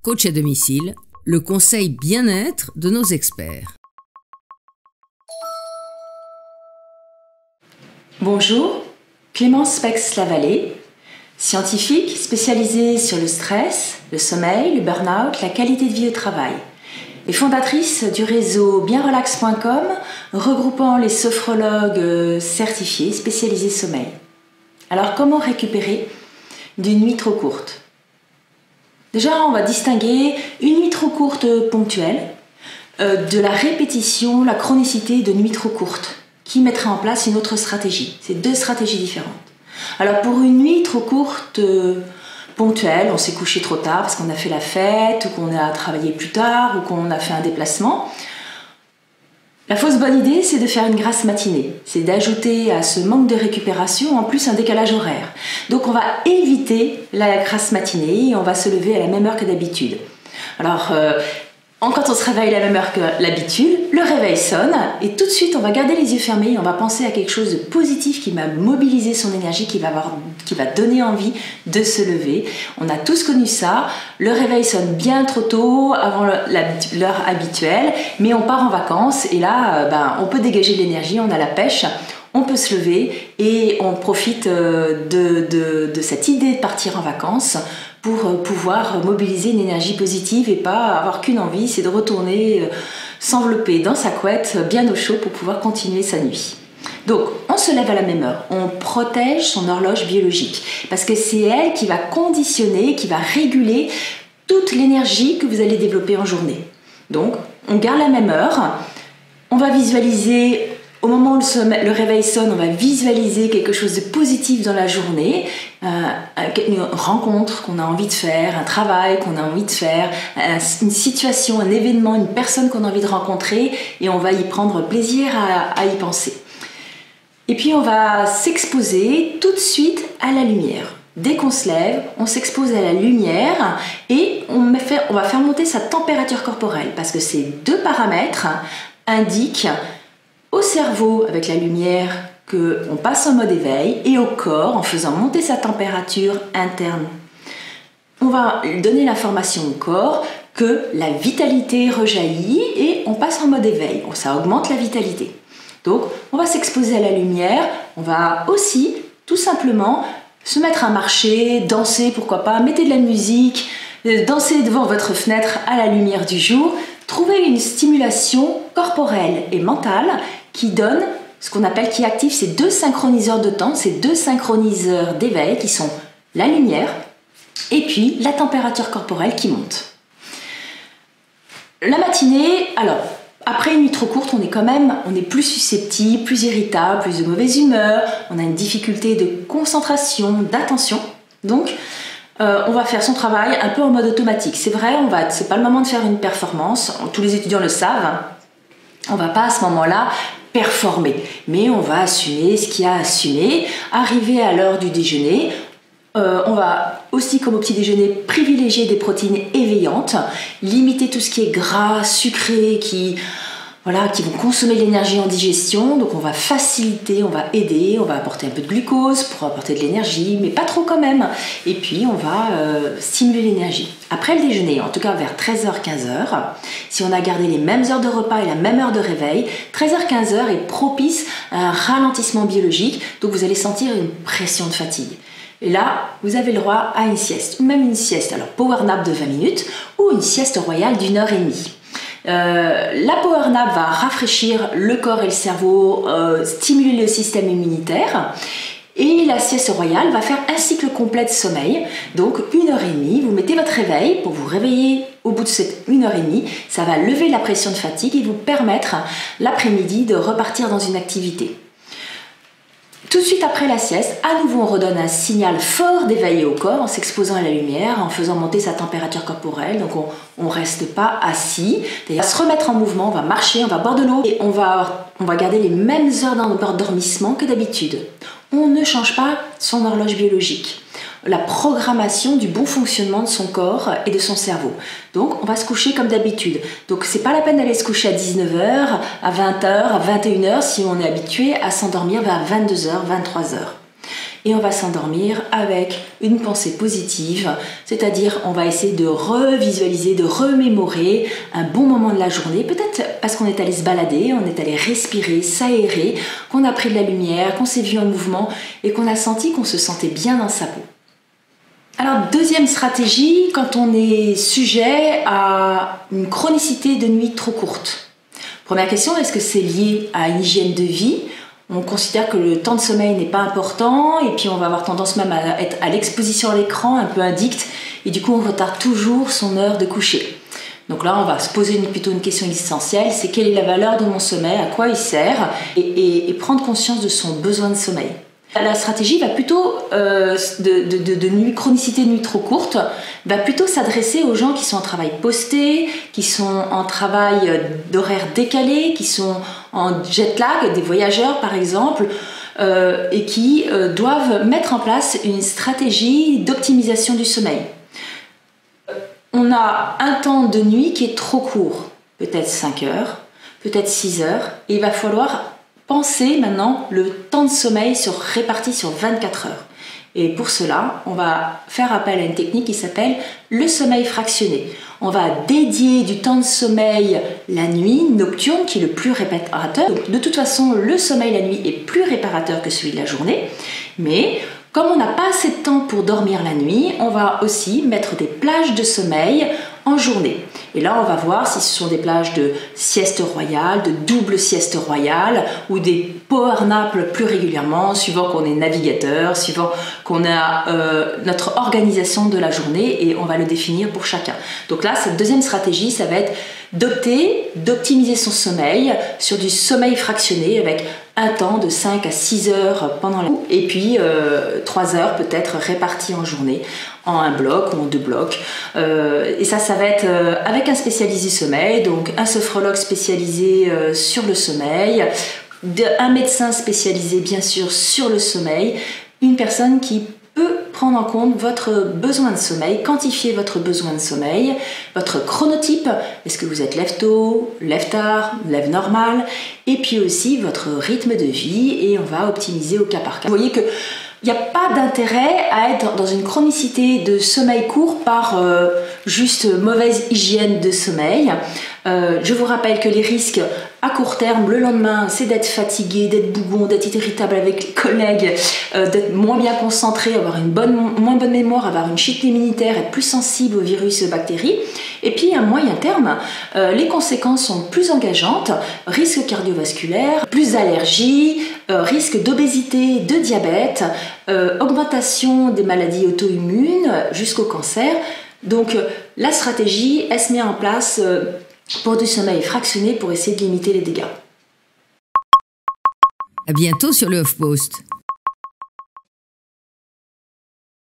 Coach à domicile, le conseil bien-être de nos experts. Bonjour, Clémence Pex-Lavallée, scientifique spécialisée sur le stress, le sommeil, le burn-out, la qualité de vie au travail, et fondatrice du réseau bienrelax.com, regroupant les sophrologues certifiés spécialisés sommeil. Alors, comment récupérer d'une nuit trop courte ? Déjà, on va distinguer une nuit trop courte ponctuelle de la répétition, la chronicité de nuits trop courtes, qui mettrait en place une autre stratégie. C'est deux stratégies différentes. Alors, pour une nuit trop courte ponctuelle, on s'est couché trop tard parce qu'on a fait la fête, ou qu'on a travaillé plus tard, ou qu'on a fait un déplacement. La fausse bonne idée, c'est de faire une grasse matinée. C'est d'ajouter à ce manque de récupération en plus un décalage horaire. Donc on va éviter la grasse matinée et on va se lever à la même heure que d'habitude. Alors, quand on se réveille à la même heure que l'habitude, le réveil sonne et tout de suite on va garder les yeux fermés et on va penser à quelque chose de positif qui va mobiliser son énergie, qui va donner envie de se lever. On a tous connu ça, le réveil sonne bien trop tôt avant l'heure habituelle, mais on part en vacances et là on peut dégager de l'énergie, on a la pêche. On peut se lever et on profite de cette idée de partir en vacances pour pouvoir mobiliser une énergie positive et pas avoir qu'une envie, c'est de retourner s'envelopper dans sa couette bien au chaud pour pouvoir continuer sa nuit. Donc, on se lève à la même heure, on protège son horloge biologique parce que c'est elle qui va conditionner, qui va réguler toute l'énergie que vous allez développer en journée. Donc, on garde la même heure, on va visualiser. Au moment où le réveil sonne, on va visualiser quelque chose de positif dans la journée, une rencontre qu'on a envie de faire, un travail qu'on a envie de faire, une situation, un événement, une personne qu'on a envie de rencontrer et on va y prendre plaisir à y penser. Et puis on va s'exposer tout de suite à la lumière. Dès qu'on se lève, on s'expose à la lumière et on va faire monter sa température corporelle parce que ces deux paramètres indiquent au cerveau avec la lumière qu'on passe en mode éveil et au corps en faisant monter sa température interne. On va donner l'information au corps que la vitalité rejaillit et on passe en mode éveil. Ça augmente la vitalité. Donc on va s'exposer à la lumière, on va aussi tout simplement se mettre à marcher, danser, pourquoi pas, mettez de la musique, dansez devant votre fenêtre à la lumière du jour. Trouver une stimulation corporelle et mentale qui donne ce qu'on appelle, qui active ces deux synchroniseurs de temps, ces deux synchroniseurs d'éveil qui sont la lumière et puis la température corporelle qui monte. La matinée, alors après une nuit trop courte, on est plus susceptible, plus irritable, plus de mauvaise humeur, on a une difficulté de concentration, d'attention. Donc on va faire son travail un peu en mode automatique. C'est vrai, c'est pas le moment de faire une performance, tous les étudiants le savent, on va pas à ce moment-là performer, mais on va assumer ce qu'il y a à assumer, arriver à l'heure du déjeuner. On va aussi, comme au petit déjeuner, privilégier des protéines éveillantes, limiter tout ce qui est gras, sucré, qui vont consommer de l'énergie en digestion. Donc on va faciliter, on va aider, on va apporter un peu de glucose pour apporter de l'énergie, mais pas trop quand même. Et puis on va stimuler l'énergie. Après le déjeuner, en tout cas vers 13h-15h, si on a gardé les mêmes heures de repas et la même heure de réveil, 13h-15h est propice à un ralentissement biologique, donc vous allez sentir une pression de fatigue. Et là, vous avez le droit à une sieste, ou même une sieste, alors power nap de 20 minutes, ou une sieste royale d'1h30. La power nap va rafraîchir le corps et le cerveau, stimuler le système immunitaire. Et la sieste royale va faire un cycle complet de sommeil. Donc 1h30, vous mettez votre réveil pour vous réveiller au bout de cette 1h30. Ça va lever la pression de fatigue et vous permettre l'après-midi de repartir dans une activité. Tout de suite après la sieste, à nouveau on redonne un signal fort d'éveil au corps en s'exposant à la lumière, en faisant monter sa température corporelle. Donc on ne reste pas assis. On va se remettre en mouvement, on va marcher, on va boire de l'eau et on va garder les mêmes heures d'endormissement que d'habitude. On ne change pas son horloge biologique. La programmation du bon fonctionnement de son corps et de son cerveau. Donc on va se coucher comme d'habitude. Donc c'est pas la peine d'aller se coucher à 19h, à 20h, à 21h si on est habitué à s'endormir vers 22h, 23h. et on va s'endormir avec une pensée positive, c'est-à-dire on va essayer de revisualiser, de remémorer un bon moment de la journée, peut-être parce qu'on est allé se balader, on est allé respirer, s'aérer, qu'on a pris de la lumière, qu'on s'est vu en mouvement et qu'on a senti qu'on se sentait bien dans sa peau. Alors, deuxième stratégie, quand on est sujet à une chronicité de nuit trop courte. Première question, est-ce que c'est lié à une hygiène de vie ? On considère que le temps de sommeil n'est pas important et puis on va avoir tendance même à être à l'exposition à l'écran, un peu addict, et du coup on retarde toujours son heure de coucher. Donc là, on va se poser plutôt une question existentielle, c'est quelle est la valeur de mon sommeil, à quoi il sert, et prendre conscience de son besoin de sommeil. La stratégie va plutôt, chronicité de nuit trop courte, va plutôt s'adresser aux gens qui sont en travail posté, qui sont en travail d'horaire décalé, qui sont en jet lag, des voyageurs par exemple, et qui doivent mettre en place une stratégie d'optimisation du sommeil. On a un temps de nuit qui est trop court, peut-être 5 heures, peut-être 6 heures, et il va falloir penser maintenant le temps de sommeil réparti sur 24 heures. Et pour cela, on va faire appel à une technique qui s'appelle le sommeil fractionné. On va dédier du temps de sommeil la nuit nocturne qui est le plus réparateur. Donc, de toute façon, le sommeil la nuit est plus réparateur que celui de la journée. Mais comme on n'a pas assez de temps pour dormir la nuit, on va aussi mettre des plages de sommeil en journée. Et là, on va voir si ce sont des plages de sieste royale, de double sieste royale ou des power naps plus régulièrement, suivant qu'on est navigateur, suivant qu'on a notre organisation de la journée et on va le définir pour chacun. Donc là, cette deuxième stratégie, ça va être d'optimiser son sommeil sur du sommeil fractionné avec un temps de 5 à 6 heures pendant la nuit et puis 3 heures peut-être réparties en journée en un bloc ou en 2 blocs. Et ça va être avec un spécialiste du sommeil, donc un sophrologue spécialisé sur le sommeil, un médecin spécialisé bien sûr sur le sommeil, une personne qui peut prendre en compte votre besoin de sommeil, quantifier votre besoin de sommeil, votre chronotype, est-ce que vous êtes lève tôt, lève tard, lève normal, et puis aussi votre rythme de vie et on va optimiser au cas par cas. Vous voyez que il n'y a pas d'intérêt à être dans une chronicité de sommeil court par juste mauvaise hygiène de sommeil. Je vous rappelle que les risques à court terme, le lendemain, c'est d'être fatigué, d'être bougon, d'être irritable avec les collègues, d'être moins bien concentré, avoir une moins bonne mémoire, avoir une chute immunitaire, être plus sensible aux virus et aux bactéries. Et puis à moyen terme, les conséquences sont plus engageantes, risque cardiovasculaire, plus d'allergies, risque d'obésité, de diabète, augmentation des maladies auto-immunes jusqu'au cancer. Donc la stratégie, elle se met en place pour du sommeil fractionné pour essayer de limiter les dégâts. À bientôt sur le HuffPost.